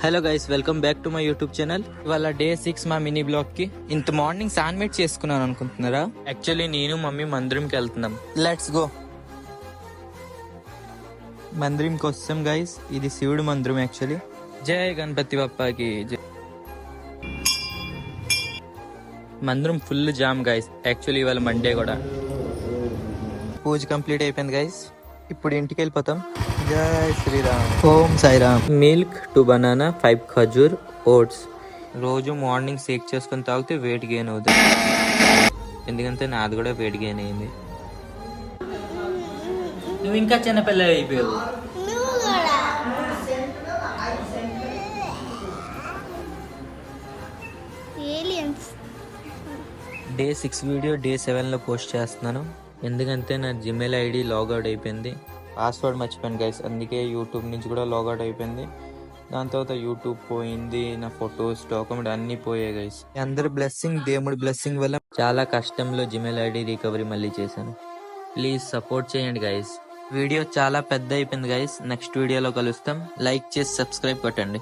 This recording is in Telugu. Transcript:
Hello guys, welcome back to my YouTube channel. ఇవాళ డే 6 మా మినీ బ్లాగ్ కి. ఇంత మార్నింగ్ శాండ్విచ్ చేసుకున్నాను అనుకుంటున్నారా? యాక్చువల్లీ నేను మమ్మీ మందిరంకి వెళ్తున్నాం. Let's go. మందిరం కోసం గైస్, ఇది శివుడు మందిరం యాక్చువల్లీ. జై గణపతి బప్పాకి జై. మందిరం ఫుల్ జామ్ గైస్. యాక్చువల్లీ ఇవాళ మండే కూడా. పూజ కంప్లీట్ అయిపోయింది గైస్. ఇప్పుడు ఇంటికి వెళ్ళిపోతాం. జై శ్రీరామ్, ఓం సాయిరామ్. మిల్క్ 2 బనానా 5 ఖజూర్ ఓట్స్. రోజు మార్నింగ్ షేక్ చేసుకొని తాగితే వెయిట్ గెయిన్ అవుతుంది. ఎందుకంటే నాది కూడా వెయిట్ గెయిన్ అయింది. నువ్వు ఇంకా చిన్నపిల్ల అయిపోయావు. డే 6 వీడియో డే 7లో పోస్ట్ చేస్తున్నాను. ఎందుకంటే నా జిమెయిల్ ఐడి లాగౌట్ అయిపోయింది. పాస్వర్డ్ మర్చిపోయాను గైస్, అందుకే యూట్యూబ్ నుంచి కూడా లాగౌట్ అయిపోయింది. దాని తర్వాత యూట్యూబ్ పోయింది, నా ఫొటోస్ డాక్యుమెంట్ అన్నీ పోయాయి గైస్. అందరి బ్లెస్సింగ్, దేవుడి బ్లెస్సింగ్ వల్ల చాలా కష్టంలో జిమెయిల్ ఐడి రికవరీ మళ్ళీ చేశాను. ప్లీజ్ సపోర్ట్ చేయండి గైస్. వీడియో చాలా పెద్ద అయిపోయింది గైస్. నెక్స్ట్ వీడియోలో కలుస్తాం. లైక్ చేసి సబ్స్క్రైబ్ కొట్టండి.